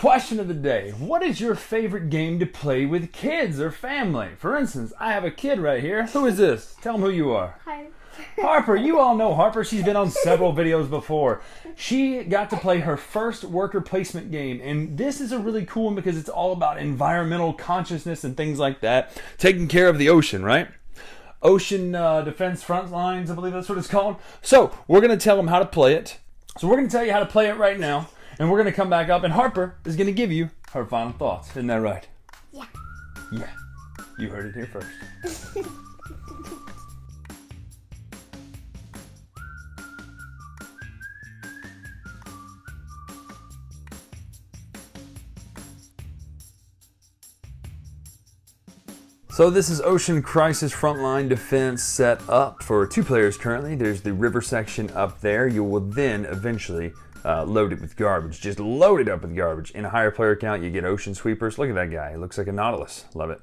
Question of the day. What is your favorite game to play with kids or family? For instance, I have a kid right here. Who is this? Tell them who you are. Harper. Harper. You all know Harper. She's been on several videos before. She got to play her first worker placement game. And this is a really cool one because it's all about environmental consciousness and things like that. Taking care of the ocean, right? Ocean Defense Frontlines, I believe that's what it's called. So we're going to tell them how to play it. So we're going to tell you how to play it right now. And we're going to come back up, and Harper is going to give you her final thoughts. Isn't that right? Yeah. Yeah. You heard it here first. So this is Ocean Crisis Frontline Defense set up for 2 players currently. There's the river section up there. You will then eventually load it with garbage. Just load it up with garbage. In a higher player count, you get ocean sweepers. Look at that guy. He looks like a Nautilus. Love it.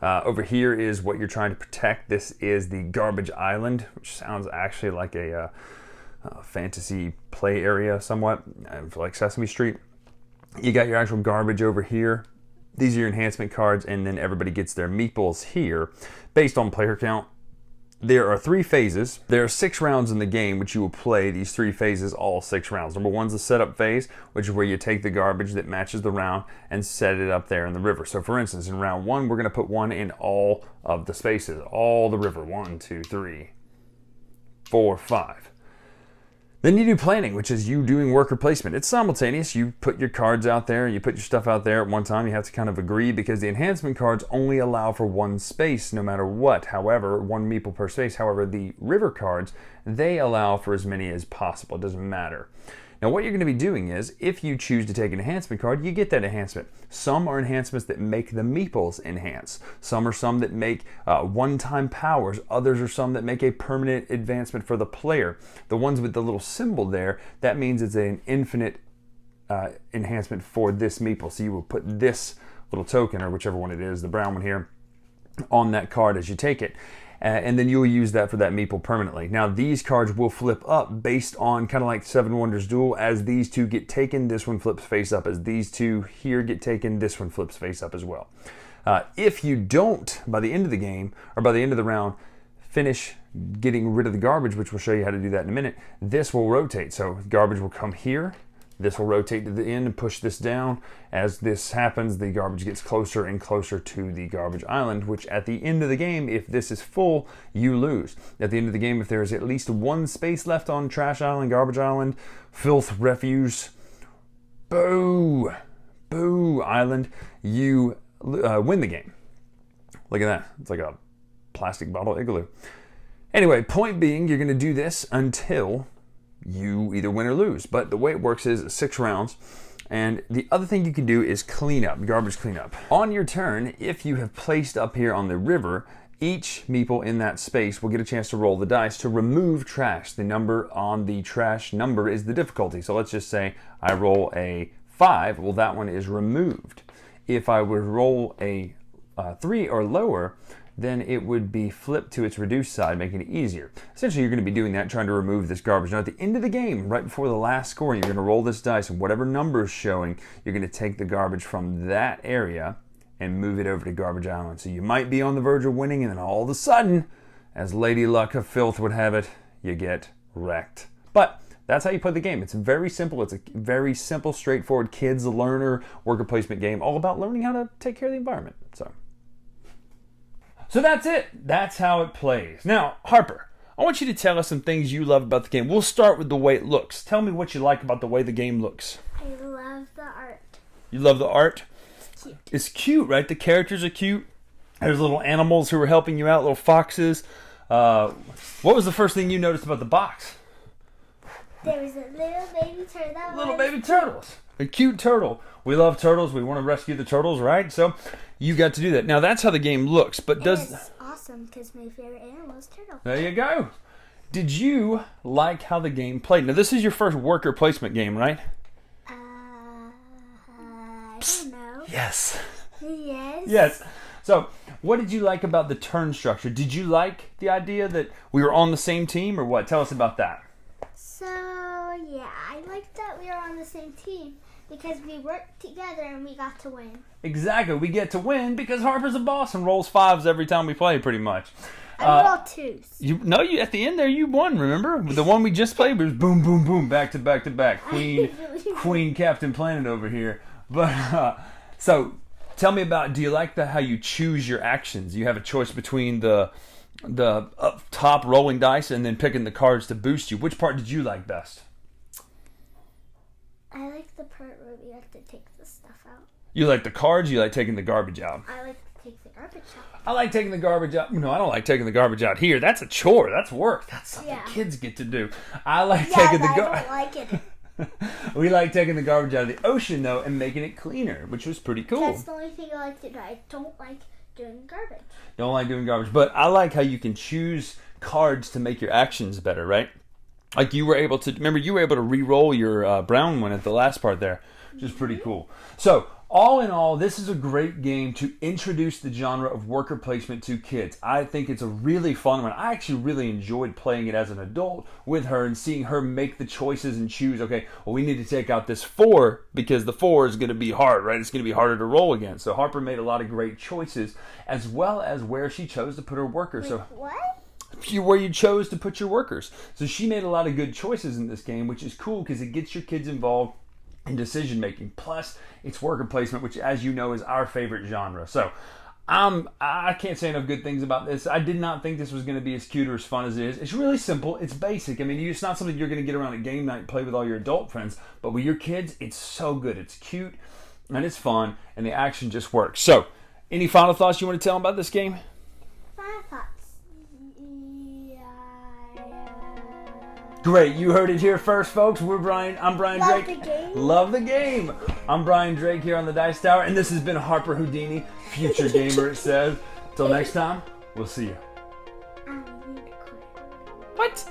Over here is what you're trying to protect. This is the garbage island, which sounds actually like a fantasy play area somewhat, like Sesame Street. You got your actual garbage over here. These are your enhancement cards, and then everybody gets their meeples here based on player count. There are 3 phases. There are 6 rounds in the game, which you will play these 3 phases, all 6 rounds. Number 1 is the setup phase, which is where you take the garbage that matches the round and set it up there in the river. So for instance, in round 1, we're going to put 1 in all of the spaces, all the river. 1, 2, 3, 4, 5. Then you do planning, which is you doing worker placement. It's simultaneous. You put your cards out there, you put your stuff out there at one time. You have to kind of agree because the enhancement cards only allow for 1 space no matter what. However, 1 meeple per space. However, the river cards, they allow for as many as possible. It doesn't matter. Now what you're going to be doing is, if you choose to take an enhancement card, you get that enhancement. Some are enhancements that make the meeples enhance. Some are some that make one-time powers. Others are some that make a permanent advancement for the player. The ones with the little symbol there, that means it's an infinite enhancement for this meeple. So you will put this little token, or whichever one it is, the brown one here, on that card as you take it. And then you'll use that for that meeple permanently. Now these cards will flip up based on kind of like 7 Wonders Duel. As these 2 get taken, this one flips face up. As these 2 here get taken, this one flips face up as well. If you don't, by the end of the game, or by the end of the round, finish getting rid of the garbage, which we'll show you how to do that in a minute, this will rotate. So garbage will come here. This will rotate to the end and push this down. As this happens, the garbage gets closer and closer to the garbage island, which at the end of the game, if this is full, you lose. At the end of the game, if there is at least 1 space left on trash island, garbage island, filth, refuse, boo island, you win the game. Look at that. It's like a plastic bottle igloo. Anyway, point being, you're going to do this until you either win or lose. But the way it works is 6 rounds. And the other thing you can do is clean up, garbage cleanup. On your turn, if you have placed up here on the river, each meeple in that space will get a chance to roll the dice to remove trash. The number on the trash number is the difficulty. So let's just say I roll a 5. Well, that one is removed. If I would roll a 3 or lower, then it would be flipped to its reduced side, making it easier. Essentially, you're going to be doing that, trying to remove this garbage. Now, at the end of the game, right before the last score, you're going to roll this dice, and whatever number is showing, you're going to take the garbage from that area and move it over to Garbage Island. So you might be on the verge of winning, and then all of a sudden, as Lady Luck of Filth would have it, you get wrecked. But that's how you play the game. It's very simple. It's a very simple, straightforward kids learner worker placement game, all about learning how to take care of the environment. So that's it. That's how it plays. Now, Harper, I want you to tell us some things you love about the game. We'll start with the way it looks. Tell me what you like about the way the game looks. I love the art. You love the art? It's cute. It's cute, right? The characters are cute. There's little animals who are helping you out, little foxes. What was the first thing you noticed about the box? There was a little baby turtle. Little baby turtles. A cute turtle. We love turtles. We want to rescue the turtles, right? So you got to do that. Now that's how the game looks, but does... It's awesome because my favorite animal is turtle. There you go. Did you like how the game played? Now this is your first worker placement game, right? I don't know. Yes. Yes. Yes. So what did you like about the turn structure? Did you like the idea that we were on the same team or what? Tell us about that. So, yeah, I like that we are on the same team Because we worked together and we got to win. Exactly. We get to win because Harper's a boss and rolls 5s every time we play, pretty much. I rolled 2s. You at the end there, you won, remember? The one we just played was boom, boom, boom, back to back to back. Queen Captain Planet over here. But, so, tell me about, do you like how you choose your actions? You have a choice between the up top rolling dice and then picking the cards to boost you. Which part did you like best? I like the part where we have to take the stuff out. You like the cards, you like taking the garbage out? I like to take the garbage out. I like taking the garbage out. No, I don't like taking the garbage out here. That's a chore. That's work. That's something kids get to do. I like taking the garbage. I don't like it. We like taking the garbage out of the ocean, though, and making it cleaner, which was pretty cool. That's the only thing I like to do. I don't like doing garbage. Don't like doing garbage. But I like how you can choose cards to make your actions better, right? Like you were able to, remember you were able to re-roll your brown one at the last part there, which is pretty cool. So, all in all, this is a great game to introduce the genre of worker placement to kids. I think it's a really fun one. I actually really enjoyed playing it as an adult with her and seeing her make the choices and choose, okay, well, we need to take out this 4 because the 4 is going to be hard, right? It's going to be harder to roll against. So Harper made a lot of great choices as well as where she chose to put her workers. Wait, so what? where you chose to put your workers. So she made a lot of good choices in this game, which is cool because it gets your kids involved in decision making. Plus, it's worker placement, which, as you know, is our favorite genre. So I can't say enough good things about this. I did not think this was going to be as cute or as fun as it is. It's really simple. It's basic. I mean, it's not something you're going to get around at game night and play with all your adult friends. But with your kids, it's so good. It's cute and it's fun, and the action just works. So, any final thoughts you want to tell them about this game? Final thoughts. Great, you heard it here first, folks. I'm Bryan Love Drake. the game. Love the game. I'm Bryan Drake here on the Dice Tower, and this has been Harper Houdini, future gamer, it says. Till next time, we'll see you. I'm a unicorn. What?